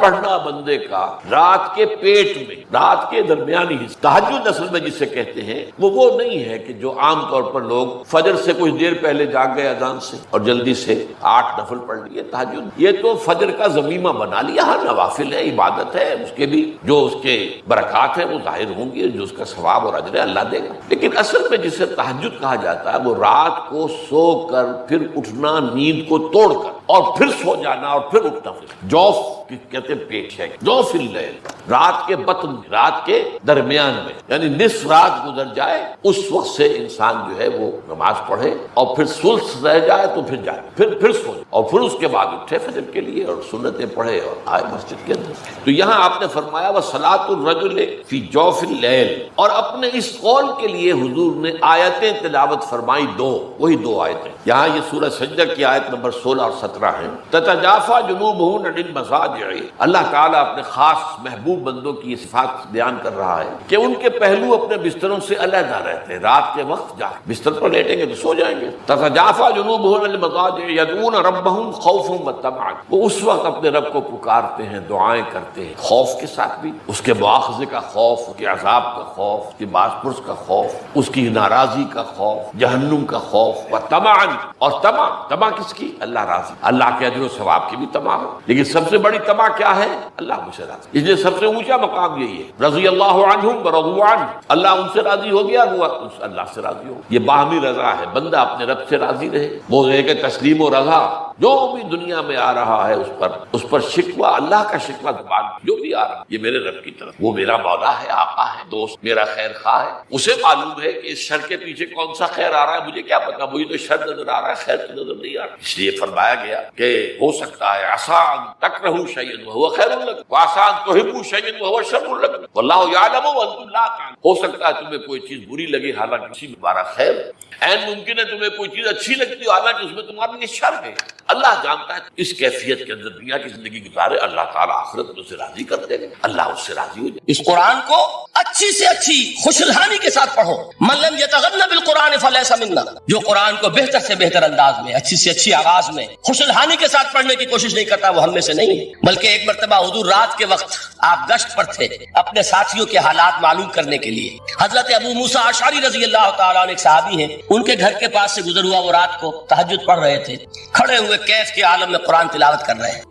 پڑھنا بندے کا رات کے پیٹ میں، رات کے درمیانی حصے، تہجد اصل میں جسے کہتے ہیں وہ نہیں ہے کہ جو عام طور پر لوگ فجر سے کچھ دیر پہلے جاگ گئے اذان سے اور جلدی سے 8 نفل پڑھ لیے تہجد، یہ تو فجر کا ضمیمہ بنا لیا. ہر نوافل ہے، عبادت ہے، اس کے بھی جو اس کے برکات ہیں وہ ظاہر ہوں گی، جو اس کا ثواب اور اجر ہے اللہ دے گا. لیکن اصل میں جسے تہجد کہا جاتا ہے وہ رات کو سو کر پھر اٹھنا، نیند کو توڑ کر اور پھر سو جانا اور پھر اٹھنا. جوف کہتے ہیں پیٹ ہے، جوف اللیل، رات کے بطن، رات کے درمیان میں، یعنی نصف رات گزر جائے اس وقت سے انسان جو ہے وہ نماز پڑھے اور پھر ثلث رہ جائے تو پھر جائے، پھر سو جائے اور پھر اس کے بعد اٹھے فجر کے لیے اور سنتیں پڑھے اور آئے مسجد کے اندر. تو یہاں آپ نے فرمایا وصلاۃ الرجل فی جوف اللیل، اور اپنے اس قول کے لیے حضور نے آیتیں تلاوت فرمائی وہی دو آیتیں. یہاں یہ سورہ سجدہ کی آیت نمبر 16 اور 17 ہیں. تتجافی جنوبہم عن المضاجع، اللہ تعالیٰ اپنے خاص محبوب بندوں کی یہ صفات بیان کر رہا ہے کہ ان کے پہلو اپنے بستروں سے علیحدہ رہتے ہیں. رات کے وقت جا بستر پر لیٹیں گے تو سو جائیں گے. تتجافی جنوبہم عن المضاجع یدعون ربہم خوفا وطمعا، وہ اس وقت اپنے رب کو پکارتے ہیں، دعائیں کرتے ہیں، خوف کے ساتھ بھی، اس کے مواخذے کا خوف، اس کے عذاب کا خوف، اس کی باز پرس کا خوف، اس کی ناراضی کا خوف، جہنم کا خوف، وطمعا، اور طمع کس کی؟ اللہ راضی، اللہ کے اجر و ثواب کی بھی طمع ہو. لیکن سب سے بڑی طمع کیا ہے؟ اللہ مجھ سے راضی. اس لیے سب سے اونچا مقام یہی ہے، رضی اللہ عنہم ورضوا عنہ، اللہ ان سے راضی ہو گیا، وہ اللہ سے راضی ہو. یہ باہمی رضا ہے، بندہ اپنے رب سے راضی رہے. وہ ہے کہ تسلیم و رضا جو بھی دنیا میں آ رہا ہے اس پر شکوہ، اللہ کا شکوہ زبان جو بھی آ رہا ہے یہ میرے رب کی طرف، وہ میرا مولا ہے، آقا ہے، دوست، میرا خیر خواہ ہے. اسے معلوم ہے کہ اس شر کے پیچھے کون سا خیر آ رہا ہے، مجھے کیا پتا، مجھے تو شر نظر آ رہا ہے، خیر تو نظر نہیں آ رہا. اس لیے فرمایا گیا کہ ہو سکتا ہے عسیٰ ان تکرہوا شیئا وہو خیر لکم وعسیٰ ان تحبوا شیئا وہو شر لکم واللہ یعلم وانتم لا تعلمون. ہو سکتا ہے تمہیں کوئی چیز بری لگے حالانکہ اسی میں تمہارا خیر ہے. عین ممکن ہے تمہیں کوئی چیز اچھی لگتی ہو حالانکہ اس میں تمہارا لیے شر ہے. اللہ جانتا ہے. اس کیفیت کے اندر دنیا کی زندگی گزارے، اللہ تعالیٰ آخرت میں اسے راضی کر دے گا، اللہ اس سے راضی ہو جائے. اس قرآن کو اچھی سے اچھی خوشالحانی کے ساتھ پڑھو. من لم یتغن بالقرآن فلیس منا، جو قرآن کو بہتر سے بہتر انداز میں، اچھی سے اچھی آواز میں، خوشالحانی کے ساتھ پڑھنے کی کوشش نہیں کرتا وہ ہم میں سے نہیں ہے. بلکہ ایک مرتبہ حضور رات کے وقت آپ گشت پر تھے اپنے ساتھیوں کے حالات معلوم کرنے کے لیے. حضرت ابو موسیٰ اشعری رضی اللہ تعالیٰ عنہ ایک صحابی ہیں، ان کے گھر کے پاس سے گزر ہوا، وہ رات کو تہجد پڑھ رہے تھے، کھڑے ہوئے کیف کے عالم میں قرآن تلاوت کر رہے ہیں.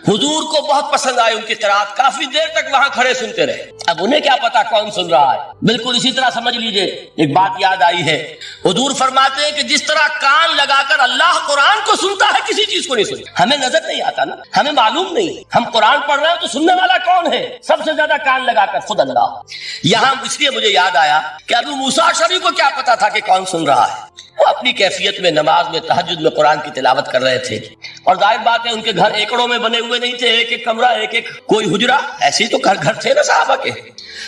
حضور کو بہت پسند آئی ان کی قرات، کافی دیر تک وہاں کھڑے سنتے رہے. اب انہیں کیا پتا کون سن رہا ہے. بالکل اسی طرح سمجھ لیجئے ایک بات یاد آئی ہے. حضور فرماتے ہیں کہ جس طرح کان لگا کر اللہ قرآن کو سنتا ہے کسی چیز کو نہیں سنتا. ہمیں نظر نہیں آتا نا، ہمیں معلوم نہیں، ہم قرآن پڑھ رہے ہیں تو سننے والا کون ہے؟ سب سے زیادہ کان لگا کر خود اللہ. یہاں اس لیے مجھے یاد آیا کہ ابو موسیٰ اشعری کو کیا پتا تھا کہ کون سن رہا ہے. وہ اپنی کیفیت میں نماز میں تہجد میں قرآن کی تلاوت کر رہے تھے. اور ظاہر بات ہے ان کے گھر ایکڑوں میں بنے ہوئے نہیں تھے، ایک ایک کمرہ، ایک ایک کوئی حجرہ، ایسے ہی تو گھر تھے نا صحابہ کے.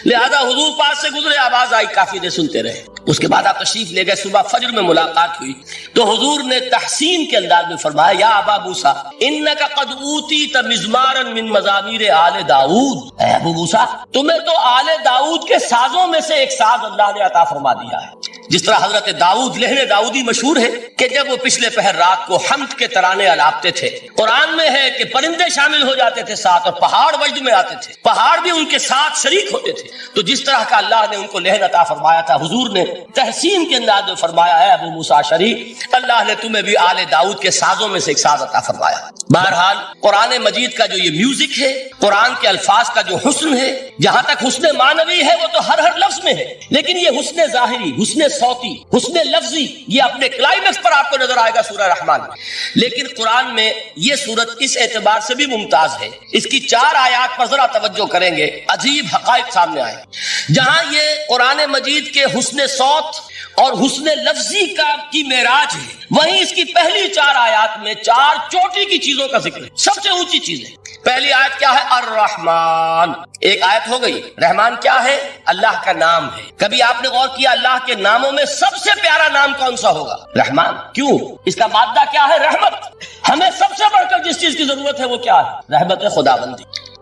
لہذا حضور پاس سے گزرے، آواز آئی، کافی دیر سنتے رہے. اس کے بعد آپ تشریف لے گئے، صبح فجر میں ملاقات ہوئی تو حضور نے تحسین کے انداز میں فرمایا، یا ابا موسیٰ انک قد اوتیت مزمارا من مزامیر آل داؤد. اے ابو موسیٰ تمہیں تو آل داؤد کے سازوں میں سے ایک ساز اللہ نے عطا فرما دیا ہے. جس طرح حضرت داؤد، لہن داؤدی مشہور ہے کہ جب وہ پچھلے پہر رات کو حمد کے ترانے الاپتے تھے، قرآن میں ہے کہ پرندے شامل ہو جاتے تھے ساتھ اور پہاڑ وجد میں آتے تھے، پہاڑ بھی ان کے ساتھ شریک ہوتے تھے. تو جس طرح کا اللہ نے ان کو لہن عطا فرمایا تھا، حضور نے تحسین کے انداز میں فرمایا ہے ابو موسیٰ اشعری اللہ نے تمہیں بھی آل داؤد کے سازوں میں سے ایک ساز عطا فرمایا. بہرحال قرآن مجید کا جو یہ میوزک ہے، قرآن کے الفاظ کا جو حسن ہے، جہاں تک حسن معنوی ہے وہ تو ہر لفظ میں ہے، لیکن یہ حسن ظاہری، حسن صوتی، حسن لفظی، یہ اپنے کلائمیکس پر آپ کو نظر آئے گا سورہ رحمان. لیکن قرآن میں یہ سورت اس اعتبار سے بھی ممتاز ہے، اس کی 4 آیات پر ذرا توجہ کریں گے، عجیب حقائق سامنے آئے. جہاں یہ قرآن مجید کے حسن صوت اور حسن لفظی کی معراج ہے، وہیں اس کی پہلی 4 آیات میں 4 چوٹی کی چیزوں کا ذکر ہے، سب سے اونچی چیز ہے. پہلی آیت کیا ہے؟ الرحمن. ایک آیت ہو گئی. رحمان کیا ہے؟ اللہ کا نام ہے. کبھی آپ نے غور کیا اللہ کے ناموں میں سب سے پیارا نام کون سا ہوگا؟ رحمان. کیوں؟ اس کا مادہ کیا ہے؟ رحمت. ہمیں سب سے بڑھ کر جس چیز کی ضرورت ہے وہ کیا ہے؟ رحمت خداوندی.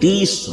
30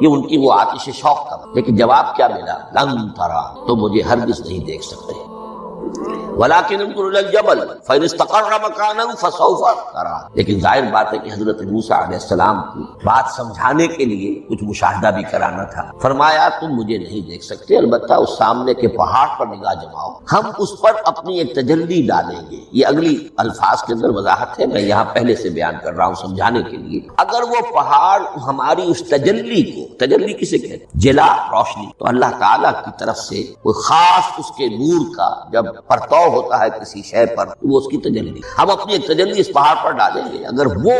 یہ ان کی وہ آتش شوق کا، لیکن جواب کیا ملا؟ لن ترا، تو مجھے ہرگز نہیں دیکھ سکتے، ولیکن انظر الی الجبل فإن استقر مکانہ فسوف ترا۔ لیکن ظاہر بات ہے کہ حضرت موسیٰ علیہ السلام کو بات سمجھانے کے لیے کچھ مشاہدہ بھی کرانا تھا۔ فرمایا تم مجھے نہیں دیکھ سکتے، البتہ اس سامنے کے پہاڑ پر نگاہ جماؤ، ہم اس پر اپنی ایک تجلی ڈالیں گے۔ یہ اگلی الفاظ کے اندر وضاحت ہے، میں یہاں پہلے سے بیان کر رہا ہوں سمجھانے کے لیے۔ اگر وہ پہاڑ ہماری اس تجلی کو، تجلی کسے کہتے ہیں؟ جلا، روشنی، تو اللہ تعالیٰ کی طرف سے کوئی خاص اس کے نور کا جب پرتو ہوتا ہے کسی شے پر، وہ اس کی تجلی، ہم اپنی ایک تجلی اس پہاڑ پر ڈالیں گے، اگر وہ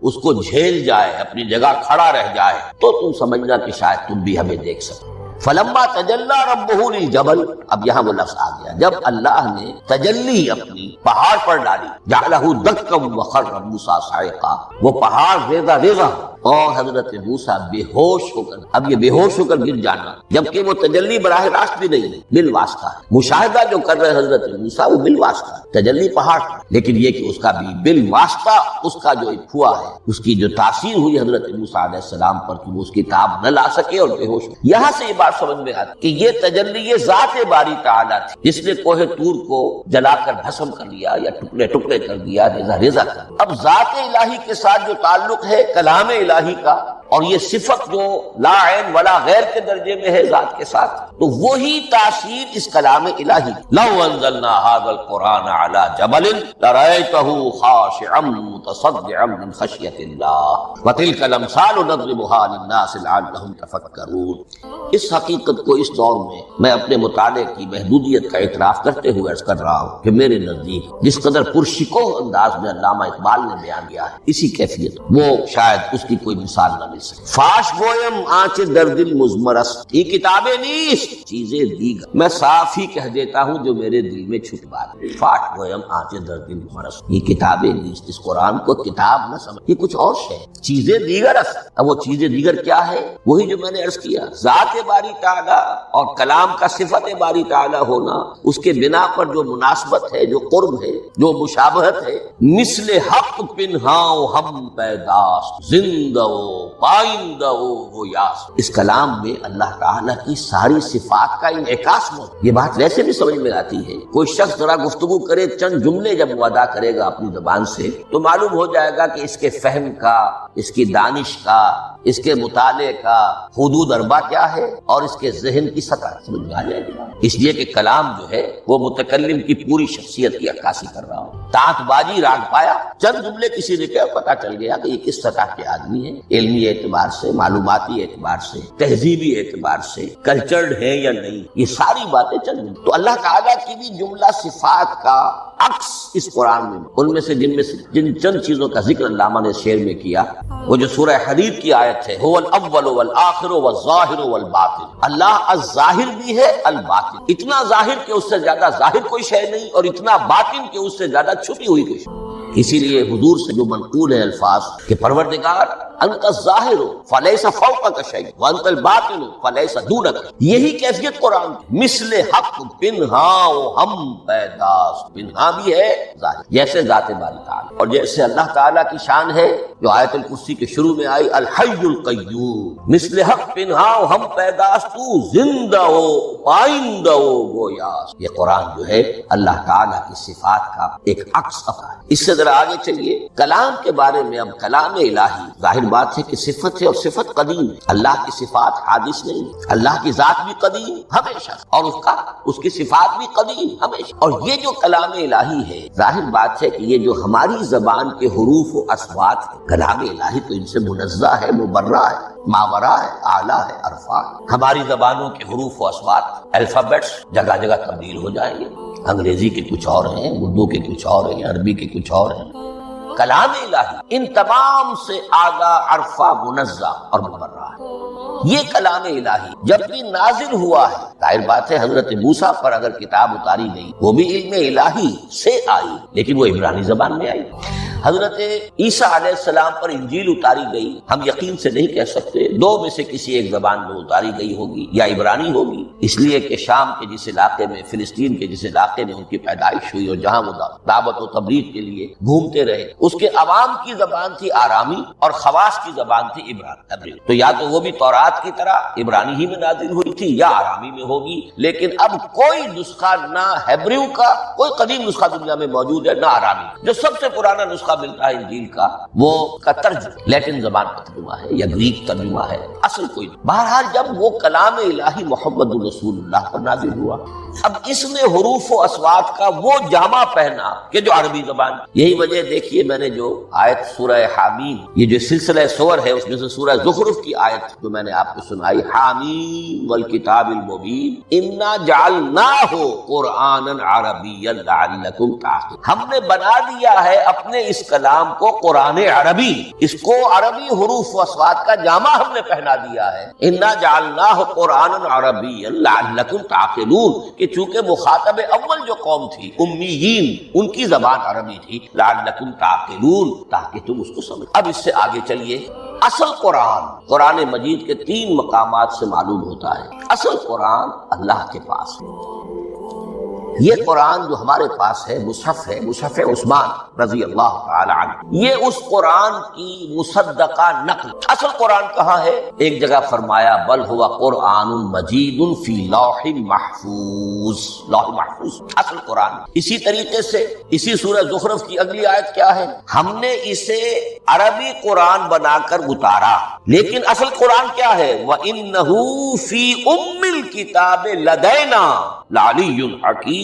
اس کو جھیل جائے، اپنی جگہ کھڑا رہ جائے، تو تم سمجھنا کہ شاید تم بھی ہمیں دیکھ سکتے۔ فلما تجلی ربہ للجبل، اب یہاں وہ لفظ آ گیا، جب اللہ نے تجلی اپنی پہاڑ پر ڈالی، جعلہ دکا وخر موسیٰ صعقا، وہ پہاڑ ریزہ ریزہ اور حضرت موسیٰ بے ہوش ہو کر، اب یہ بے ہوش ہو کر گر جانا، جبکہ وہ تجلی براہ راست بھی نہیں ہے، بالواسطہ ہے۔ مشاہدہ جو کر رہے حضرت موسیٰ وہ بالواسطہ ہے، تجلی پہاڑ پر، لیکن یہ کہ اس کا بھی بالواسطہ اس کا جو ہوا ہے، اس کی جو تاثیر ہوئی حضرت موسیٰ علیہ السلام پر کہ وہ اس کی تاب نہ لا سکے اور بے ہوش ہو۔ یہاں سے یہ بات سمجھ میں آتی کہ یہ تجلی یہ ذات باری تعالیٰ تھی، جس نے کوہ طور کو جلا کر بھسم کر لیا یا ٹکڑے ٹکڑے کر دیا، ریزہ ریزہ کر۔ اب ذات الہی کے ساتھ جو تعلق ہے کلام الہی کا، اور یہ صفت جو لا عین ولا غیر کے درجے میں ہے ذات کے ساتھ، تو وہی تاثیر اس کلام الہی۔ لو انزلنا هذا القرآن على جبل لرأيته خاشعا متصدعا من خشية الله وتلك الامثال نضربها للناس لعلهم يتفكرون۔ اس حقیقت کو اس دور میں اپنے مطالعے کی محدودیت کا اعتراف کرتے ہوئے عرض کر رہا ہوں کہ میرے نزدیک جس قدر پرشکوہ انداز میں علامہ اقبال نے بیان کیا ہے، اسی کیفیت وہ شاید اس کی کوئی مثال نہ مل سکے۔ فاش گویم آنچ در دل مزمرست، یہ کتابیں نیست چیزیں دیگر، میں صاف ہی کہہ دیتا ہوں جو میرے دل میں چھپ بات ہے۔ فاش گویم آنچ در دل مزمرست، یہ کتابیں نیست، اس قرآن کو کتاب نہ سمجھ، یہ کچھ اور ہے، چیزیں دیگر است۔ اب وہ چیزیں دیگر کیا ہے؟ وہی جو میں نے عرض کیا، ذات باری تعالیٰ اور کلام کا صفت باری تعالیٰ ہونا، اس کے بنا پر جو مناسبت ہے، جو قرب ہے، جو مشابہت ہے۔ مثل حق پنہاؤ ہم پیداست، زندہ پائندہ ہو یاس، اس کلام میں اللہ تعالیٰ کی ساری صفات کا انعکاس موجود۔ یہ بات ویسے بھی سمجھ میں آتی ہے، کوئی شخص ذرا گفتگو کرے، چند جملے جب وہ ادا کرے گا اپنی زبان سے، تو معلوم ہو جائے گا کہ اس کے فہم کا، اس کی دانش کا، اس کے مطالعے کا حدود اربع کیا ہے اور اس کے ذہن کی سطح سمجھ میں آ جائے گا۔ اس لیے کہ کلام جو ہے وہ متکلم کی پوری شخصیت کی عکاسی کر رہا ہوں۔ تانت بازی راگ پایا، چند جملے کسی نے کیا، پتہ چل گیا کہ یہ کس سطح کے آدمی ہیں، علمی اعتبار سے، معلوماتی اعتبار سے، تہذیبی اعتبار سے، کلچرڈ ہیں یا نہیں، یہ ساری باتیں چل گئی۔ تو اللہ تعالیٰ کی بھی جملہ صفات کا عکس اس قرآن میں، ان میں سے جن چند چیزوں کا ذکر علامہ نے شعر میں کیا، وہ جو سورہ حدید کی آیت ہے، هو الاول والآخر والظاہر والباطن، اللہ الظاہر بھی ہے الباطن، اتنا ظاہر کہ اس سے زیادہ ظاہر کوئی شے نہیں، اور اتنا باطن کہ اس سے زیادہ چھپی ہوئی کوئی شے۔ اسی لیے حضور سے جو منقول ہے الفاظ کہ پروردگار انت الظاہر فلیس فوقک شیء وانت الباطن فلیس دونک، یہی کیفیت قرآن کی۔ مثل حق پنہاؤ ہم پیداست، پنہا بھی ہے ظاہر، جیسے ذات باری تعالیٰ، اور جیسے اللہ تعالیٰ کی شان ہے جو آیت الکرسی کے شروع میں آئی، الحی القیوم، مثل حق پنہاؤ ہم پیداست، تو زندہ ہو پائندہ ہو گویاست۔ یہ قرآن جو ہے اللہ تعالیٰ کی صفات کا ایک عکس ہے۔ اس سے ذرا آگے چلیے، کلام کے بارے میں۔ اب کلام الہی ظاہر بات ہے کہ صفت ہے، اور صفت قدیم ہے، اللہ کی صفات حادث نہیں، اللہ کی ذات بھی قدیم ہمیشہ، اور اس کی صفات بھی قدیم ہمیشہ۔ اور یہ جو کلام الہی ہے، ظاہر بات ہے کہ یہ جو ہماری زبان کے حروف و اصوات ہے، کلام الہی تو ان سے منزہ ہے، مبرہ ہے، ماورا ہے، اعلیٰ ہے، عرفا ہے۔ ہماری زبانوں کے حروف و اصوات، الفابیٹس جگہ جگہ تبدیل ہو جائیں گے، انگریزی کے کچھ اور ہیں، اردو کے کچھ اور ہیں، عربی کے کچھ اور ہیں۔ کلام الہی ان تمام سے آگاہ، عرفہ، منزہ اور مبرہ ہے۔ یہ کلام الہی جب بھی نازل ہوا ہے، ظاہر بات ہے حضرت موسیٰ پر اگر کتاب اتاری گئی وہ بھی علم الہی سے آئی، لیکن وہ عبرانی زبان میں آئی۔ حضرت عیسیٰ علیہ السلام پر انجیل اتاری گئی، ہم یقین سے نہیں کہہ سکتے، دو میں سے کسی ایک زبان میں اتاری گئی ہوگی یا عبرانی ہوگی، اس لیے کہ شام کے جس علاقے میں، فلسطین کے جس علاقے میں ان کی پیدائش ہوئی اور جہاں وہ دعوت و تبلیغ کے لیے گھومتے رہے، اس کے عوام کی زبان تھی آرامی اور خواص کی زبان تھی عبرانی۔ تو یا تو وہ بھی تورات کی طرح عبرانی ہی میں نازل ہوئی تھی یا آرامی میں ہوگی، لیکن اب کوئی نسخہ نہ ہیبریو کا، کوئی قدیم نسخہ دنیا میں موجود ہے، نہ آرامی۔ جو سب سے پرانا نسخہ ملتا ہے انجیل کا، وہ کا ترجمہ لیٹن زبان کا ترجمہ ہے یا گریک ترجمہ ہے، اصل کوئی نہیں۔ بہرحال جب وہ کلام الہی محمد رسول اللہ پر نازل ہوا، اب اس نے حروف و اصوات کا وہ جامہ پہنا کہ جو عربی زبان، یہی وجہ دیکھیے میں نے جو آیت سورہ حامیم، یہ جو سلسلہ سور ہے اس میں سے سورہ زخرف کی آیت جو میں نے آپ کو سنائی، حامیم والکتاب المبین انا جعلناہ قرآنا عربیا لعلکم تعقلون، ہم نے بنا دیا ہے اپنے اس کلام کو قرآن عربی، اس کو عربی حروف و اصوات کا جامہ ہم نے پہنا دیا ہے، انا جعلناہ قرآنا عربیا لعلکم تعقلون، کہ چونکہ مخاطب اول جو قوم تھی امیین، ان کی زبان عربی تھی، لعلکم تعقلون، تاکہ تم اس کو سمجھ۔ اب اس سے آگے چلیے، اصل قرآن مجید کے 3 مقامات سے معلوم ہوتا ہے اصل قرآن اللہ کے پاس ہے۔ یہ قرآن جو ہمارے پاس ہے مصحف عثمان رضی اللہ تعالی عنہ، یہ اس قرآن کی مصدقہ نقل۔ اصل قرآن کہاں ہے؟ ایک جگہ فرمایا بل ہوا قرآن مجید فی لوح محفوظ، لوح محفوظ اصل قرآن۔ اسی طریقے سے اسی سورہ زخرف کی اگلی آیت کیا ہے؟ ہم نے اسے عربی قرآن بنا کر اتارا، لیکن اصل قرآن کیا ہے؟ وَإِنَّهُ فِي أُمِّ الْكِتَابِ لَدَيْنَا لَعَلِيٌّ حَكِيمٌ،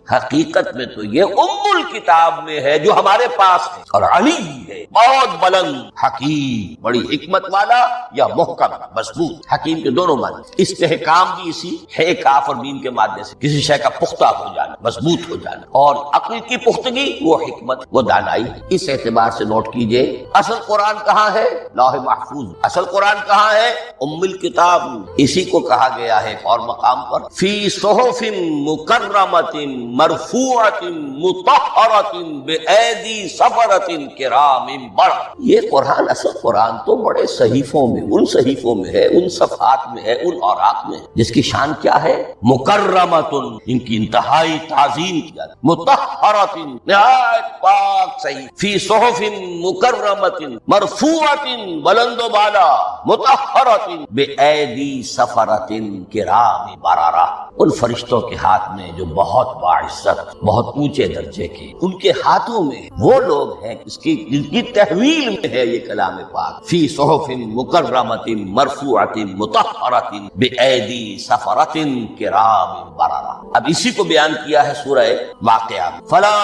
حقیقت میں تو یہ ام الکتاب میں ہے جو ہمارے پاس ہے، اور علی ہے بہت بلند، حکیم بڑی حکمت والا، یا محکم مضبوط۔ حکیم کے دونوں معنی، استحکام بھی اسی ہے کاف اور میم کے مادے سے، کسی شے کا پختہ ہو جانا، مضبوط ہو جانا، اور عقل کی پختگی وہ حکمت، وہ دانائی۔ اس اعتبار سے نوٹ کیجئے اصل قرآن کہاں ہے؟ لوح محفوظ۔ اصل قرآن کہاں ہے؟ ام الکتاب۔ اسی کو کہا گیا ہے ایک اور مقام پر فی صحف مکرمۃ مرفوعۃ مطہرۃ بأیدی سفرۃ کرام بررہ۔ یہ قرآن، اصل قرآن تو بڑے صحیفوں میں، ان صحیفوں میں ہے، ان صفحات میں ہے، ان اوراق میں ہے، جس کی شان کیا ہے؟ مکرمۃ، ان کی انتہائی تعظیم کی جاتی، مطہرۃ نہایت پاک صحیح، فی صحف مکرمۃ مرفوعۃ بلند و بالا، مطہرۃ بأیدی سفرۃ کرام بررہ، ان فرشتوں کے ہاتھ میں جو بہت باعزت، بہت اونچے درجے کے، ان کے ہاتھوں میں وہ لوگ ہیں جن کی تحویل میں ہے یہ کلام پاک، فی صحف مکرمۃ مرفوعۃ مطہرۃ بأیدی سفرۃ کرام بررہ۔ اب اسی کو بیان کیا ہے سورہ واقعہ، فلا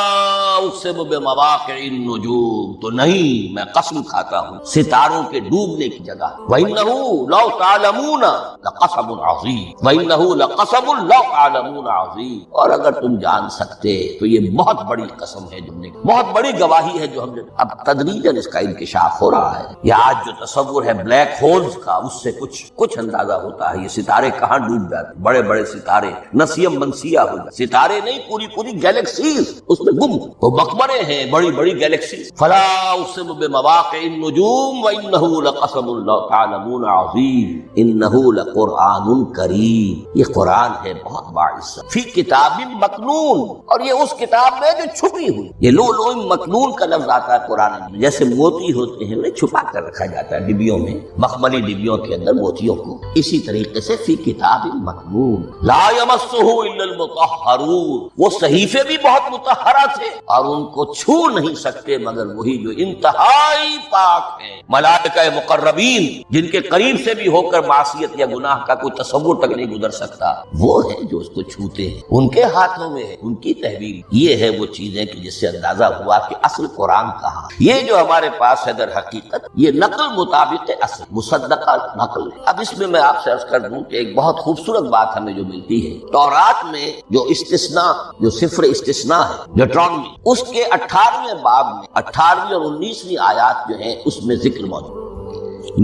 اقسم بمواقع النجوم، تو نہیں میں قسم کھاتا ہوں ستاروں کے ڈوبنے کی جگہ، وَإِنَّهُ لَوْ تَعْلَمُونَ لَقَسَمٌ عَظِيمٌ وَإِنَّهُ لَقَسَمٌ لَوْ تَعْلَمُونَ عَظِيمٌ، اور اگر تم جان سکتے تو یہ بہت بڑی قسم ہے، جو بہت بڑی گواہی ہے جو ہم نے۔ اب تدریجاً اس کا انکشاف ہو رہا ہے، یہ آج جو تصور ہے بلیک ہولز کا، اس سے کچھ اندازہ ہوتا ہے، یہ ستارے کہاں ڈوب جاتے، بڑے بڑے ستارے نسیم منسیہ ہو جاتے، ستارے نہیں پوری گیلیکسیز اس میں گم، وہ مقبرے ہیں، بڑی گیلیکسیز۔ فلا اقسم بمواقع النجوم وانه لقسم لو تعلمون عظیم انه لقرآن کریم، یہ قرآن ہے بہت باعث، فی کتاب مکنون، اور یہ اس کتاب میں جو چھپی ہوئی، یہ لؤلؤ مکنون کا لفظ آتا ہے قرآن میں، جیسے موتی ہوتے ہیں انہیں چھپا کر رکھا جاتا ہے ڈبیوں میں، مخملی ڈبیوں کے اندر موتیوں کو، اسی طریقے سے فی کتاب مکنون لا یمسہ الا المطہرون، وہ صحیفے بھی بہت مطہرہ تھے اور ان کو چھو نہیں سکتے مگر وہی جو انتہائی پاک ہے، ملائکہ مقربین جن کے قریب سے بھی ہو کر معصیت یا گناہ کا کوئی تصور تک نہیں گزر سکتا، وہ ہے جو اس کو چھوتے ہیں، ان کے ہاتھوں میں ہے، ان کی تحویل۔ یہ ہے وہ چیزیں کہ جس سے اندازہ ہوا کہ اصل قرآن کہاں۔ یہ جو ہمارے پاس ہے در حقیقت یہ نقل مطابق اصل، مصدقہ نقل ہے۔ اب اس میں آپ سے عرض کر دوں کہ ایک بہت خوبصورت بات ہمیں جو ملتی ہے، تورات میں جو استثناء، جو صفر استثناء ہے ڈیوٹرانومی، اس کے 18ویں باب میں 18ویں اور 19ویں آیات جو ہیں اس میں ذکر موجود،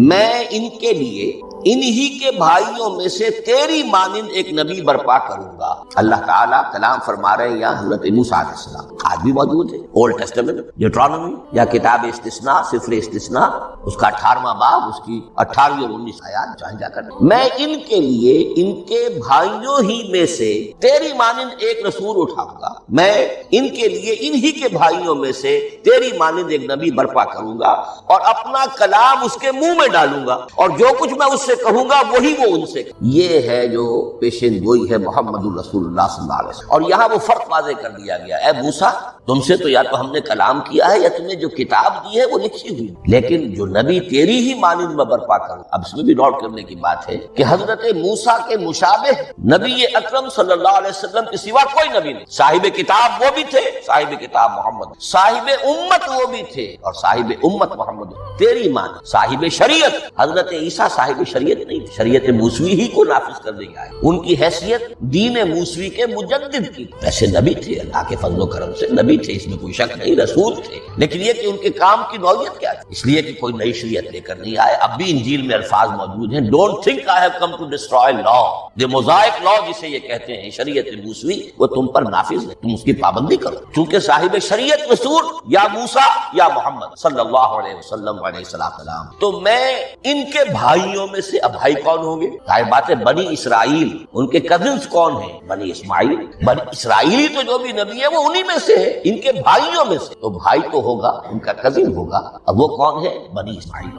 میں ان کے لیے انہی کے بھائیوں میں سے تیری مانند ایک نبی برپا کروں گا. اللہ تعالیٰ کلام فرما رہے ہیں یہاں حضرت موسیٰ علیہ السلام. آج بھی موجود ہے اولڈ ٹیسٹمنٹ ڈیوٹرانومی یا کتاب استثناء سفر استثناء اس کا 18واں باب اس کی 18 اور 19 آیات جہاں جا کر میں ان کے لیے ان کے بھائیوں ہی میں سے تیری مانند ایک رسول اٹھاؤں گا. میں ان کے لیے انہی کے بھائیوں میں سے تیری مانند ایک نبی برپا کروں گا اور اپنا کلام اس کے منہ میں ڈالوں گا اور جو کچھ میں اس سے کہوں گا وہی وہ ان سے. یہ ہے جو پیشن گوئی ہے محمد الرسول اللہ صلی اللہ علیہ وسلم. اور یہاں وہ فرق واضح کر دیا گیا. اے موسیٰ تم سے تو یا تو ہم نے کلام کیا ہے یا تمہیں جو کتاب دی ہے وہ لکھی ہوئی, لیکن جو نبی تیری ہی مانند میں برپا کروں. اب اس میں بھی نوٹ کرنے کی بات ہے کہ حضرت موسیٰ کے مشابہ نبی اکرم صلی اللہ علیہ وسلم کے سوا کوئی نبی نہیں. صاحب کتاب وہ بھی تھے, صاحب کتاب محمد, صاحب امت وہ بھی تھے اور صاحب امت محمد. تیری مان صاحب شریعت, حضرت عیسیٰ صاحب شریعت نہیں تھے, شریعت موسوی ہی کو نافذ کر دیا ہے. ان کی حیثیت دین موسوی کے مجدد کی. ایسے نبی تھے, اللہ کے فضل و کرم سے نبی تھے, اس میں کوئی شک نہیں, رسول تھے, لیکن یہ کہ ان کے کام کی نوعیت کیا تھی, اس لیے کہ کوئی نئی شریعت لے کر نہیں آئے. اب بھی انجیل میں الفاظ موجود ہیں, don't think I have come to destroy law, the mosaic law جسے یہ کہتے ہیں شریعت موسوی, وہ تم پر نافذ ہے, تم اس کی پابندی کرو. چونکہ صاحب شریعت رسول یا موسیٰ یا محمد صلی اللہ علیہ وسلم علیہ السلام, تو میں ان کے بھائیوں میں سے. اب بھائی کون ہوں گے؟ ظاہر بات ہے بنی اسرائیل, ان کے کزنز کون ہیں؟ بنی اسماعیل. بنی اسرائیلی تو جو بھی نبی ہے وہ انہی میں سے ہے, ان کے بھائیوں میں سے. تو بھائی تو ہوگا, ان کا کزن ہوگا. اب وہ کون ہے؟ بنی اسماعیل.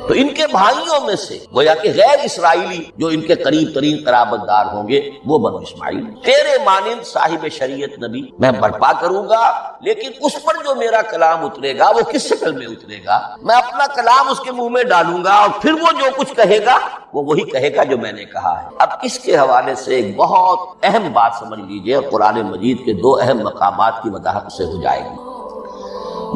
تو ان کے بھائیوں میں سے گویا کہ غیر اسرائیلی جو ان کے قریب ترین قرابت دار ہوں گے وہ بنو اسماعیل. تیرے مانند صاحب شریعت نبی میں برپا کروں گا, لیکن اس پر جو میرا کلام اترے گا وہ کس شکل میں اترے گا؟ میں اپنا کلام اس کے منہ میں ڈالوں گا اور پھر وہ جو کچھ کہے گا وہ وہی کہے گا جو میں نے کہا ہے. اب اس کے حوالے سے ایک بہت اہم بات سمجھ لیجئے, قرآن مجید کے 2 اہم مقامات کی وضاحت سے ہو جائے گی.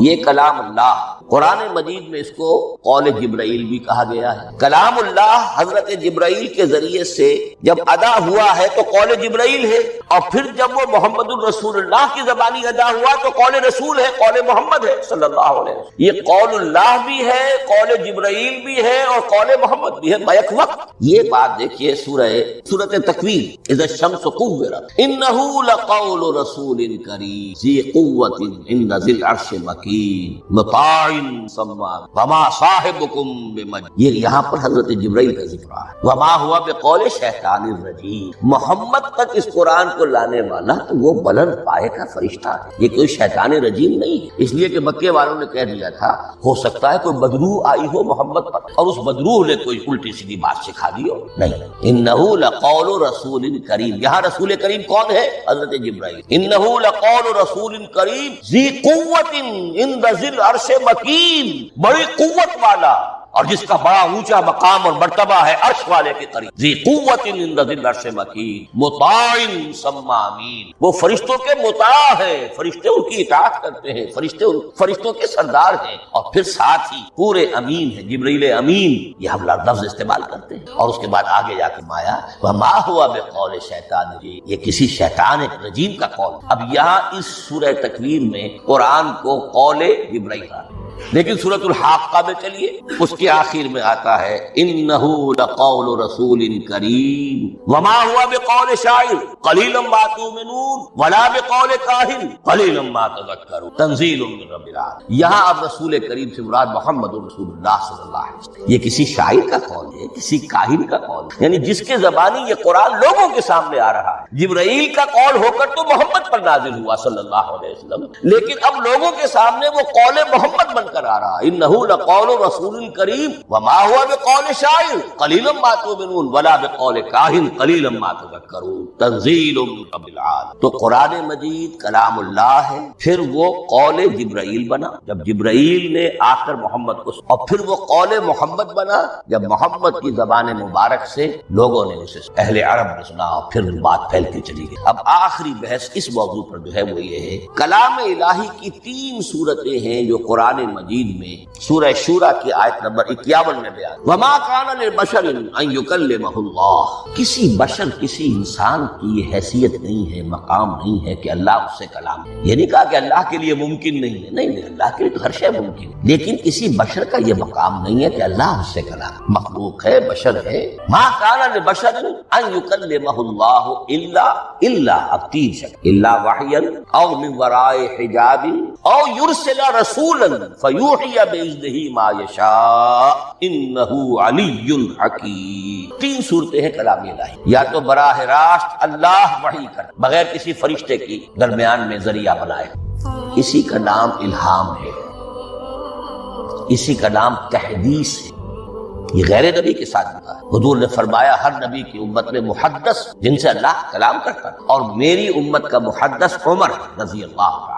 یہ کلام اللہ, قرآن مجید میں اس کو قول جبرائیل بھی کہا گیا ہے. کلام اللہ حضرت جبرائیل کے ذریعے سے جب ادا ہوا ہے تو قول جبرائیل ہے, اور پھر جب وہ محمد الرسول اللہ کی زبانی ادا ہوا تو قول رسول ہے, قول محمد ہے صلی اللہ علیہ وسلم. یہ قول اللہ بھی ہے, قول جبرائیل بھی ہے اور قول محمد بھی ہے بیک وقت. یہ بات دیکھیے سورۃ تکویر, اذا الشمس کورت انہ لقول رسول کریم ذی قوۃ عند ذی العرش مکین مطاع وما صاحبکم بمجنون. یہ یہاں پر حضرت جبرائیل کا ذکر ہے. وما ہوا بقول شیطان الرجیم. محمد تک اس قرآن کو لانے والا تو وہ بلند پائے کا فرشتہ ہے, یہ کوئی شیطان رجیم نہیں ہے. اس لیے کہ مکے والوں نے کہہ دیا تھا ہو سکتا ہے کوئی بدروح آئی ہو محمد پر اور اس بدروح نے کوئی الٹی سیدھی بات سکھا دی ہو. نہیں, انہ لقول رسول کریم. یہاں رسول کریم کون ہے؟ حضرت جبرائیل. انہ لقول رسول کریم ذی قوت عند ذی العرش مکین, بڑی قوت والا اور جس کا بڑا اونچا مقام اور مرتبہ ہے عرش والے کے قریب. ذی قوت عند ذی العرش مکین مطاع ثم امین. وہ فرشتوں کے مطاع ہے, فرشتے ان کی اطاعت کرتے ہیں, فرشتوں کے سردار ہیں, اور پھر ساتھ ہی پورے امین ہیں. جبرائیل امین یہ ہم لفظ استعمال کرتے ہیں. اور اس کے بعد آگے جا کے مایا وما ہوا بقول شیطان الرجیم, یہ کسی شیطان رجیم کا قول. اب یہاں اس سورہ تکویر میں قرآن کو قول جبرائیل ہے, لیکن سورۃ الحاقہ میں چلیے اس کے آخر میں آتا ہے انہ لقول رسول کریم وما هو بقول شاعر قلیلا ما تؤمنون ولا بقول کاہن قلیلا ما تذکرون تنزیل من رب العالمین. یہاں اب رسول کریم سے مراد محمد رسول اللہ صلی اللہ علیہ وسلم. یہ کسی شاعر کا قول ہے, کسی کاہن کا قول ہے, یعنی جس کے زبانی یہ قرآن لوگوں کے سامنے آ رہا ہے. جبرائیل کا قول ہو کر تو محمد پر نازل ہوا صلی اللہ علیہ وسلم, لیکن اب لوگوں کے سامنے وہ قول محمد بن کر آ رہا. انہ لقول رسول کریم وما هو بقول شاعر قلیلا ما تؤمنون ولا بقول کاہن قلیلا ما تذکرون تنزیل من رب العالمین. تو قرآن مجید کلام اللہ ہے, پھر وہ قول جبرائیل بنا جب جبرائیل نے آ کر محمد کو, اور پھر وہ قول محمد بنا جب محمد کی زبان مبارک سے لوگوں نے اسے اہل عرب نے سنا, اور پھر بات پھیلتی چلی گئی. اب آخری بحث اس موضوع پر جو ہے وہ یہ ہے, کلام الہی کی 3 صورتیں ہیں جو قرآن مجید میں سورہ شورى کی آیت نمبر 51 میں بیان، وما کان لبشر ان یکلمہ اللہ، کسی بشر کسی انسان کی یہ حیثیت نہیں ہے، مقام نہیں ہے کہ اللہ اس سے کلام، یہ نہیں کہا کہ اللہ کے لیے ممکن نہیں ہے، نہیں اللہ کے لیے تو ہر شے ممکن ہے، لیکن کسی بشر کا یہ مقام نہیں ہے کہ اللہ اس سے کلام، مخلوق ہے، بشر ہے، ما کان لبشر ان یکلمہ اللہ الا اب تین شکل، الا وحیا او من وراء حجاب او یرسل رسولا فیوحی باذنہ ما یشاء انہ علی حکیم۔ تین صورتیں ہیں کلام الہی، یا تو براہ راست اللہ وحی کر بغیر کسی فرشتے کی درمیان میں ذریعہ بنائے، اسی کا نام الہام ہے، اسی کا نام تحدیث ہے، یہ غیر نبی کے ساتھ ہوتا ہے۔ حضور نے فرمایا ہر نبی کی امت میں محدث جن سے اللہ کلام کرتا ہے، اور میری امت کا محدث عمر رضی اللہ تعالی۔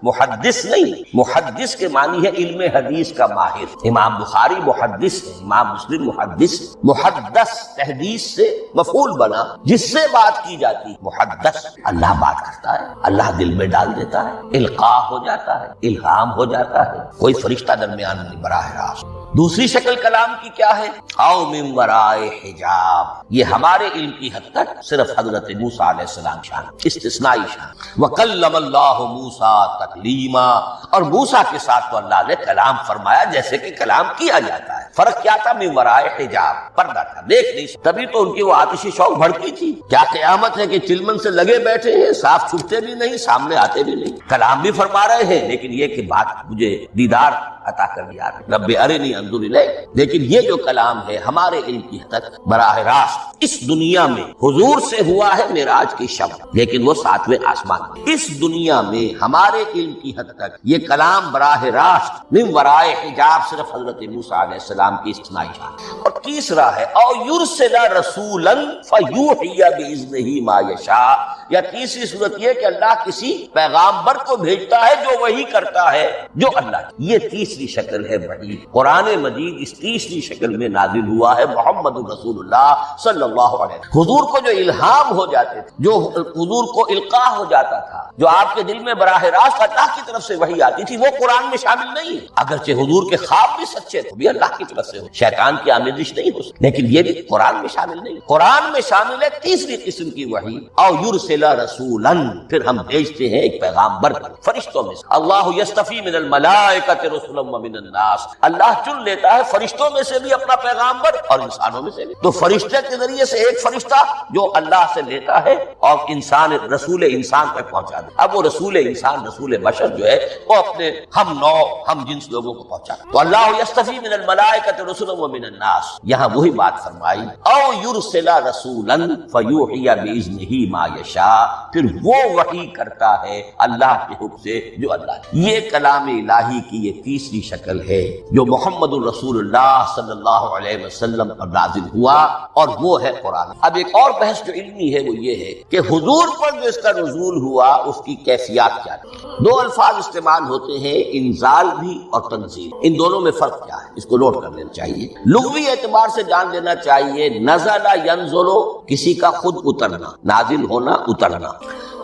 محدث نہیں، محدث کے معنی ہے علم حدیث کا ماہر، امام بخاری محدث ہے، امام مسلم محدث ہے۔ محدث تحدیث سے مفعول بنا جس سے بات کی جاتی ہے، محدث اللہ بات کرتا ہے، اللہ دل میں ڈال دیتا ہے، القاء ہو جاتا ہے، الہام ہو جاتا ہے، کوئی فرشتہ درمیان نہیں، براہ راست۔ دوسری شکل کلام کی کیا ہے؟ او من وراء حجاب، یہ ہمارے علم کی حد تک صرف حضرت موسیٰ علیہ السلام شان، استثنائی شان۔ وکلم اللہ موسیٰ تکلیما، اور موسیٰ کے ساتھ تو اللہ نے کلام فرمایا جیسے کہ کلام کیا جاتا ہے۔ فرق کیا تھا؟ من وراء حجاب، پردہ تھا، دیکھ نہیں سکتے، تبھی تو ان کی وہ آتشی شوق بھڑکی تھی۔ کیا قیامت ہے کہ چلمن سے لگے بیٹھے ہیں، صاف چھپتے بھی نہیں، سامنے آتے بھی نہیں، کلام بھی فرما رہے ہیں، لیکن یہ کہ بات مجھے دیدار عطا کر دیا رب ارنی انظر الیک۔ لیکن یہ جو کلام ہے ہمارے علم کی حد تک براہ راست اس دنیا میں حضور سے ہوا ہے معراج کی شب، لیکن وہ 7ویں آسمان میں، اس دنیا میں ہمارے علم کی حد تک یہ کلام براہ راست من وراء حجاب صرف حضرت موسیٰ علیہ السلام کی استثنائی شان۔ اور تیسرا ہے او یرسل رسولا فیوحی باذنہ ما یشاء، یا تیسری صورت یہ کہ اللہ کسی پیغامبر کو بھیجتا ہے جو وحی کرتا ہے جو اللہ، یہ تیسری شکل ہے وحی۔ قرآن مجید اس تیسری شکل میں نازل ہوا ہے، محمد رسول اللہ صلی اللہ علیہ وسلم۔ حضور کو جو الہام ہو جاتے تھے، جو حضور کو القاء ہو جاتا تھا، جو آپ کے دل میں براہ راست اللہ کی طرف سے وحی آتی تھی، وہ قرآن میں شامل نہیں ہے۔ اگرچہ حضور کے خواب بھی سچے تھے، بھی اللہ کی طرف سے ہو، شیطان کی آمیزش نہیں ہو سکتی، لیکن یہ بھی قرآن میں شامل نہیں۔ قرآن میں شامل ہے تیسری قسم کی وحی، او یرسل رسولا، پھر ہم بھیجتے ہیں ایک پیغامبر کو فرشتوں میں سے۔ اللہ یصطفی من الملائکۃ رسلا ومن الناس، اللہ چن لیتا ہے فرشتوں میں سے بھی اپنا پیغامبر اور انسانوں میں سے بھی۔ تو فرشتے کے ذریعے سے ایک فرشتہ جو اللہ سے لیتا ہے اور انسان رسول انسان تک پہنچا دے۔ اب وہ رسول انسان، رسول بشر جو ہے وہ اپنے ہم نوع ہم جنس لوگوں کو پہنچا۔ تو اللہ یصطفی من الملائکۃ رسلا ومن الناس، یہاں وہی بات فرمائی، او یرسل رسولا فیوحی باذنہ ما یشاء، پھر وہ وحی کرتا ہے اللہ کے حکم سے جو اللہ۔ یہ کلام الہی کی یہ تیسری شکل ہے جو محمد الرسول اللہ صلی اللہ علیہ وسلم پر نازل ہوا، اور وہ ہے قرآن۔ اب ایک اور بحث جو علمی ہے وہ یہ ہے کہ حضور پر جو اس کا نزول ہوا اس کی کیفیات کیا تھی۔ دو الفاظ استعمال ہوتے ہیں، انزال بھی اور تنزیل، ان دونوں میں فرق کیا ہے اس کو نوٹ کر لینا چاہیے۔ لغوی اعتبار سے جان لینا چاہیے، نزل ینزل کسی کا خود اترنا، نازل ہونا، اترنا۔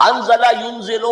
انزل ینزل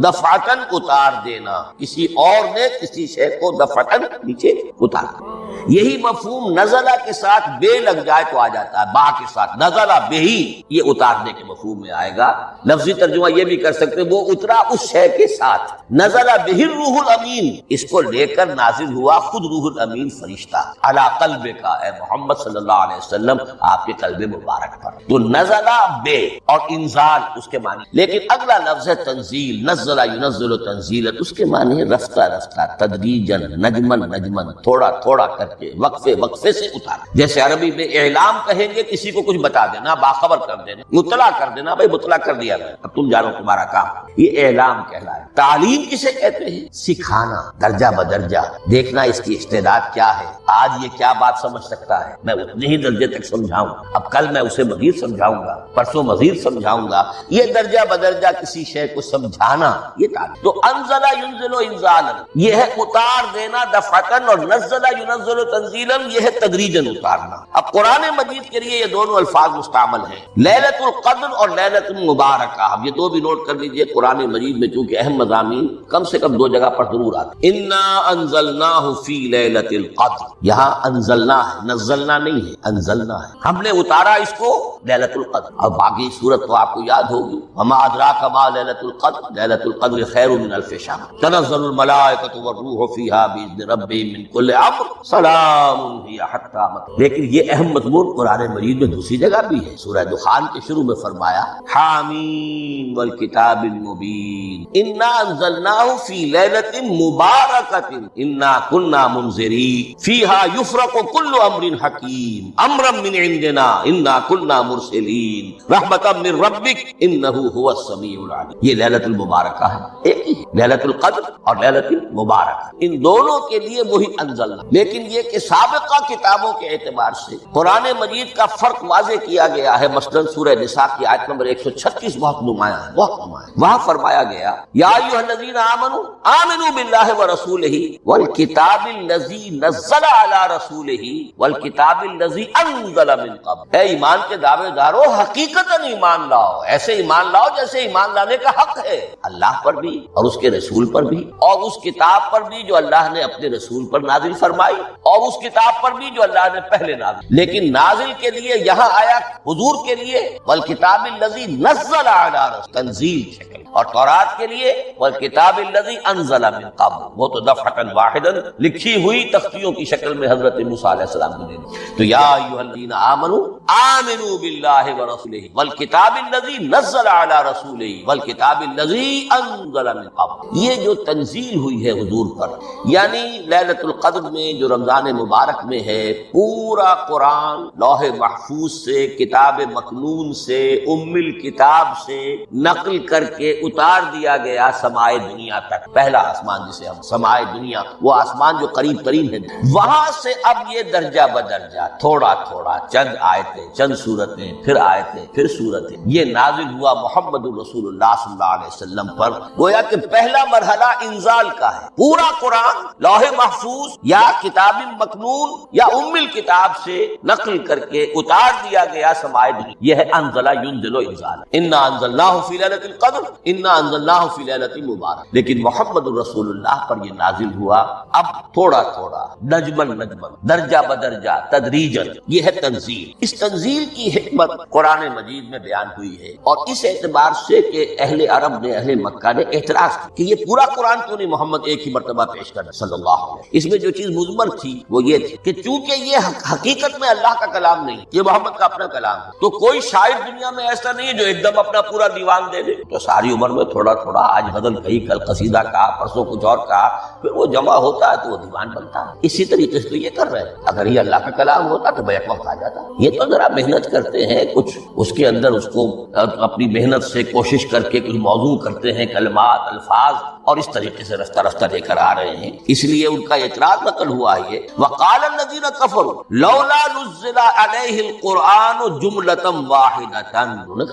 دفعتن اتار دینا، کسی اور نے کسی شے کو دفعتن نیچے اتارنا۔ یہی مفہوم نزلہ کے ساتھ بے لگ جائے تو آ جاتا ہے، با کے ساتھ نزلہ بہی، یہ اتارنے کے مفہوم میں آئے گا۔ لفظی ترجمہ یہ بھی کر سکتے وہ اترا اس شے کے ساتھ۔ نزل بہ الروح الامین، اس کو لے کر نازل ہوا خود روح الامین فرشتہ، علی قلب کا، اے محمد صلی اللہ علیہ وسلم آپ کے قلب مبارک پر۔ تو نزلہ بے اور انزال اس کے معنی، لیکن اگلا لفظ ہے تنزیل، نزل ینزل تنزیلا، اس کے معنی ہے رفتہ رفتہ، تدریجا، نجمن نجمن، تھوڑا تھوڑا کر کے، وقفے وقفے سے اتار۔ جیسے عربی میں اعلام کہیں گے، کسی کو کچھ بتا دینا، باخبر کر دینا، مطلع کر دینا، بھائی مطلع کر دیا میں، اب تم جانو تمہارا کام، یہ اعلام کہلایا۔ تعلیم کسے کہتے ہیں؟ سکھانا، درجہ بدرجہ دیکھنا اس کی استعداد کیا ہے، آج یہ کیا بات سمجھ سکتا ہے، میں اتنے ہی درجے تک سمجھاؤں، اب کل میں اسے مزید سمجھاؤں گا، پرسوں مزید سمجھاؤں گا۔ یہ درجہ بدرجہ درجہ کسی شے کو سمجھانا، یہ تعلیم. تو انزل ينزل انزالا یہ ہے اتار دینا دفعتاً، اور نزل ينزل تنزیلا یہ ہے تدریجاً اتارنا. اب قرآن مجید کے لیے یہ دونوں الفاظ مستعمل ہیں، لیلۃ القدر اور لیلۃ المبارکہ. اب یہ دو بھی نوٹ کر لیجئے، قرآن مجید میں چونکہ اہم مضامین کم سے کم دو جگہ پر ضرور آتے. انا انزلناہ فی لیلۃ القدر، یہاں انزلنا ہے، نزلنا نہیں ہے، انزلنا ہے، ہم نے اتارا اس کو لیلۃ القدر. اب باقی سورت تو آپ کو یاد ہوگی، وما ادراک ما لیلۃ القدر، لیلۃ القدر خیر من الف شہر، تنزل الملائکۃ والروح فیہا باذن ربہم من کل امر سلام ہی حتی مطلع. لیکن یہ اہم مضمون قرآن مجید میں دوسری جگہ بھی ہے. سورہ دخان کے شروع میں فرمایا حامیم والکتاب المبین انا انزلناہ فی لیلۃ مبارکۃ انا کنا منذرین فیہا یفرق کل امر حکیم امرا من عندنا انا کنا مرسلین رحمتا من ربک انہ هو السمیع العلیم. یہ لیلۃ المبارکہ ہے، ایک ہی لیلۃ القدر اور لیلۃ المبارکہ، ان دونوں کے لیے وہی انزلنا. لیکن یہ کہ سابقہ کتابوں کے اعتبار سے قرآن مجید کا فرق واضح کیا گیا ہے. مثلا سورہ نساء کی آیت نمبر 136 بہت نمایاں ہے، بہت نمایاں. وہاں فرمایا گیا یا ایھا الذین آمنوا آمنوا باللہ ورسولہ والکتاب الذی نزل علی رسولہ والکتاب الذی انزل من قبل. اے ایمان کے دعوے دارو، حقیقتاً ایمان لاؤ، ایسے ایمان لاؤ جیسے ایمان لانے کا حق ہے، اللہ پر بھی اور اس کے رسول پر بھی، اور اس کتاب پر بھی جو اللہ نے اپنے رسول پر نازل فرمائی، اور اس کتاب پر بھی جو اللہ نے پہلے نازل. لیکن نازل کے لیے یہاں آیا حضور کے لیے والکتاب الذی نزل علی رسول، تنزیل شکل، اور تورات کے لیے والکتاب الذی انزل من قبل، وہ تو دفعۃ واحدا لکھی ہوئی تختیوں کی شکل میں حضرت موسیٰ علیہ السلام کو دے دی. تو یا ایھا الذین آمنوا آمنوا باللہ ورسولہ والکتاب الذی نزل علی رسولہ والکتاب الذی انزل من قبل. یہ جو تنزیل ہوئی ہے حضور پر، یعنی لیلۃ القدر میں جو رمضان مبارک میں ہے، پورا قرآن لوح محفوظ سے، کتاب مکنون سے، ام الکتاب سے نقل کر کے اتار دیا گیا سمائے دنیا تک. پہلا آسمان جسے ہم سمائے دنیا، وہ آسمان جو قریب ترین ہے، وہاں سے اب یہ درجہ بدرجہ تھوڑا تھوڑا چند آیتیں، چند سورتیں، پھر آیتیں، پھر سورتیں، یہ نازل ہوا محمد الرسول اللہ صلی اللہ علیہ وسلم پر. گویا کہ پہلا مرحلہ انزال کا ہے. پورا قرآن لوح محفوظ یا کتاب مکنون یا ام الکتاب سے نقل کر کے اتار دیا گیا سمائے دنیا. یہ ہے انزل ينزل انزال. انا انزلناہ فی لیلۃ القدر انا انزلناہ فی لیلۃ مبارک. لیکن محمد الرسول اللہ پر یہ نازل ہوا اب تھوڑا تھوڑا، نجمن نجمن، درجہ بدرجہ، تدریجاً. یہ ہے تنزیل. اس تنزیل کی حکمت قرآن مجید میں بیان ہوئی ہے، اور اس اعتبار سے کہ اہل عرب نے، اہل مکہ نے اعتراض کیا کہ یہ پورا قرآن کیوں نہیں محمد ایک ہی مرتبہ پیش کرنا صلی اللہ علیہ وسلم. اس میں جو چیز مضمر تھی وہ یہ تھی کہ چونکہ یہ حقیقت میں اللہ کا کلام نہیں، یہ محمد کا اپنا کلام ہے، تو کوئی شاعر دنیا میں ایسا نہیں ہے جو ایک دم اپنا پورا دیوان دے دے. تو ساری عمر میں تھوڑا تھوڑا، آج غزل کہی، کل قصیدہ کہا، پرسوں کچھ اور کہا، پھر وہ جمع ہوتا ہے تو وہ دیوان بنتا ہے. اسی طریقے سے یہ کر رہے ہیں. اگر یہ اللہ کا کلام ہوتا تو بیک وقت آ جاتا. یہ تو ذرا محنت کرتے ہیں، کچھ اس کے اندر اس کو اپنی محنت سے کوشش کر کے کچھ موضوع کرتے ہیں، کلمات، الفاظ، اور اس طریقے سے رفتہ رفتہ لے کر آ رہے ہیں. اس لیے ان کا اعتراض نقل ہوا ہے. وقال الذین کفروا لولا نزل علیہ القرآن جملۃ واحدۃ.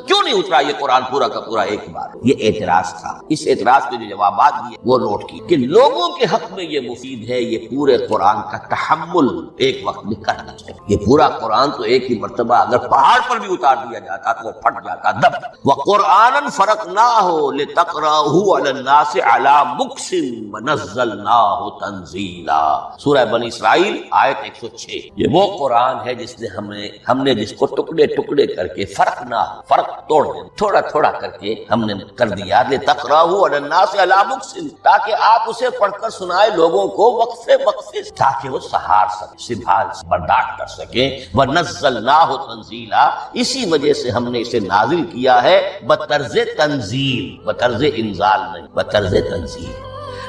کیوں نہیں اترا یہ قرآن پورا کا پورا ایک بار؟ یہ اعتراض تھا. اس اعتراض کے جو جوابات دیے وہ نوٹ کی کہ لوگوں کے حق میں یہ مفید ہے یہ پورے قرآن کا تحمل ایک وقت میں کرنا چاہیے. یہ پورا قرآن تو ایک ہی مرتبہ اگر پہاڑ پر بھی اتار دیا جاتا تو وہ پھٹ جاتا دب. وقرآنا فرقناہ لتقرأہ علی الناس علی مکث ونزلناہ تنزیلا. سورہ بنی اسرائیل آیت 106. یہ وہ قرآن ہے جس نے ہم نے جس کو ٹکڑے ٹکڑے کر کے فرق توڑ دیا، تھوڑا تھوڑا کر کے ہم نے کر دیا. لتقرأہ علی الناس علی مکث، تاکہ آپ اسے پڑھ کر سنائے لوگوں کو وقفے وقفے، تاکہ وہ سہار سکیں، سنبھال برداشت کر سکیں. وَنَزَّلْنَاهُ تَنزِيلًا، اسی وجہ سے ہم نے اسے نازل کیا ہے بطرز تنزیل، بطرز انزال نہیں، بطرز تنزیل.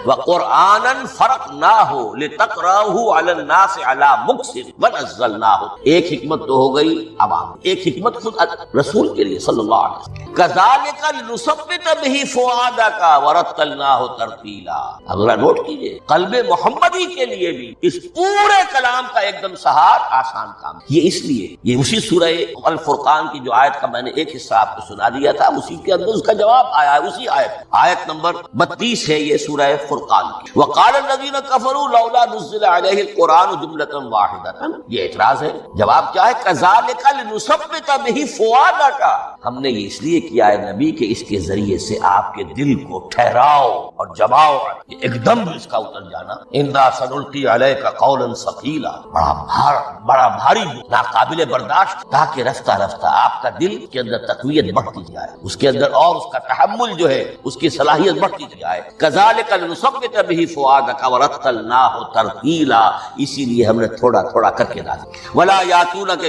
وَقُرْآنًا فَرَقْنَاهُ لِتَقْرَأَهُ عَلَى النَّاسِ عَلَى مُكْثٍ وَنَزَّلْنَاهُ. ایک حکمت تو ہو گئی عوام، ایک حکمت خود رسول کے لیے صلی اللہ علیہ وسلم. كَذَلِكَ لِنُثَبِّتَ بِهِ فُؤَادَكَ وَرَتَّلْنَاهُ تَرْتِيلًا. اب ذرا نوٹ کیجئے، قلب محمدی کے لیے بھی اس پورے کلام کا ایک دم سہار آسان کام. یہ اس لیے یہ اسی سورہ الفرقان کی جو آیت کا میں نے ایک حصہ آپ کو سنا دیا تھا، اسی کے اندر اس کا جواب آیا ہے. اسی آیت نمبر 32 ہے یہ سورہ فرقان کی. وقال الذين كفروا لولا نزل عليه القرآن جملة واحدة. یہ اعتراض ہے. جواب کیا ہے؟ كذلك لنثبت به فؤادك. ہم نے یہ اس لیے کیا ہے نبی کہ اس کے ذریعے سے آپ کے دل کو ٹھہراؤ اور جماؤ. ایک دم اس کا اتر جانا. انا سنلقي عليك قولا ثقيلا. بڑا بھاری، ناقابل برداشت، تاکہ رفتہ رفتہ آپ کا دل کے اندر تقویت بڑھتی جائے، اس کے اندر اور اس کا تحمل جو ہے اس کی صلاحیت بڑھتی جائے. كذلك لنثبت به فؤادك ورتلناه ترتيلا. اسی لیے ہم نے تھوڑا تھوڑا کر کے نازل. ولا ياتونك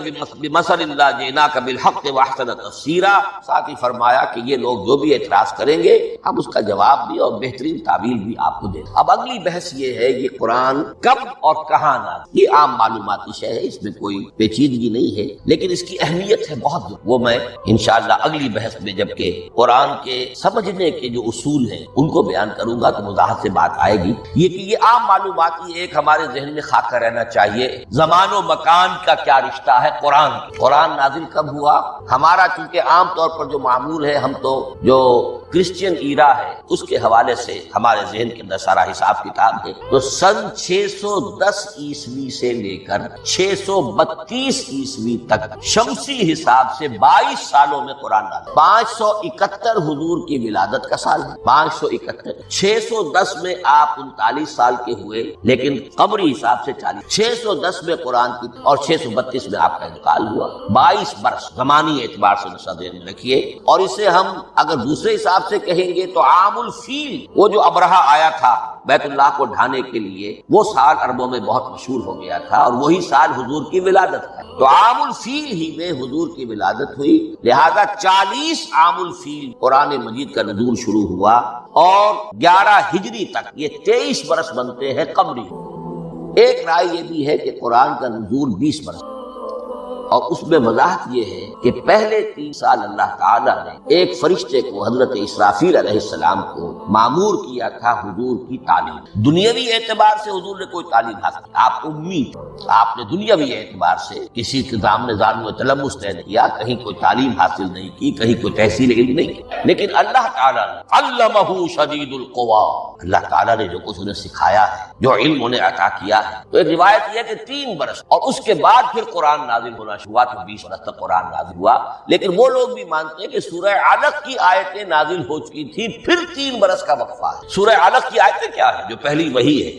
بمثل الا جئناك بالحق واحسن تفسيرا. ساتھ ہی فرمایا کہ یہ لوگ جو بھی اعتراض کریں گے ہم اس کا جواب بھی اور بہترین تعویل بھی آپ کو دیں. اب اگلی بحث یہ ہے یہ قرآن کب اور کہاں نازل. یہ عام معلوماتی شے ہے، اس میں کوئی پیچیدگی نہیں ہے، لیکن اس کی اہمیت ہے بہت. وہ میں انشاءاللہ اگلی بحث میں جبکہ قرآن کے سمجھنے کے جو اصول ہیں ان کو بیان کروں گا تو وضاحت سے بات آئے گی. یہ کہ یہ عام معلوماتی ایک ہمارے ذہن میں خاکہ رہنا چاہیے. زمان و مکان کا کیا رشتہ ہے قرآن نازل کب ہوا؟ ہمارا چونکہ عام طور پر جو معمول ہے، ہم تو جو کرسچین ایرا ہے اس کے حوالے سے ہمارے ذہن کے اندر سارا حساب کتاب ہے. تو سن 610 عیسوی سے لے کر 632 عیسوی تک شمسی حساب سے 22 سالوں میں قرآن نازل. 571 حضور کی ولادت کا سال ہے. 571. 610 میں آپ 39 سال کے ہوئے، لیکن قمری حساب سے 40. 610 میں قرآن کی اور 632 میں آپ کا انتقال ہوا. 22 برس زمانی اعتبار سے ذہن میں رکھیے. اور اسے ہم اگر دوسرے حساب سے کہیں گے تو عام الفیل، وہ جو ابرہہ آیا تھا بیت اللہ کو ڈھانے کے لیے، وہ سال عربوں میں بہت مشہور ہو گیا تھا اور وہی سال حضور کی ولادت ہے. تو عام الفیل ہی میں حضور کی ولادت ہوئی. لہذا 40 عام الفیل قرآن مجید کا نزول شروع ہوا اور 11 ہجری تک یہ 23 برس بنتے ہیں قمری. ایک رائے یہ بھی ہے کہ قرآن کا نزول 20 برس، اور اس میں وضاحت یہ ہے کہ پہلے 3 سال اللہ تعالیٰ نے ایک فرشتے کو حضرت اسرافیل علیہ السلام کو مامور کیا تھا حضور کی تعلیم. دنیاوی اعتبار سے حضور نے کوئی تعلیم حاصل کی، آپ امی، آپ نے دنیاوی اعتبار سے کسی کے سامنے زانو تلمس نہیں کیا، کہیں کوئی تعلیم حاصل نہیں کی، کہیں کوئی تحصیل علم نہیں کی. لیکن اللہ تعالیٰ نے علمہ شدید القوا، اللہ تعالیٰ نے جو کچھ انہیں سکھایا ہے، جو علم انہیں عطا کیا ہے. تو ایک روایت یہ ہے کہ 3 برس اور اس کے بعد پھر قرآن نازل ہونا ہوا تو 20 برس تک قرآن نازل ہوا. لیکن وہ لوگ بھی مانتے ہیں کہ سورہ علق کی آیتیں نازل ہو چکی تھی، پھر 3 برس کا وقفہ ہے. سورہ علق کی آیتیں کیا ہے؟ جو پہلی وحی ہے.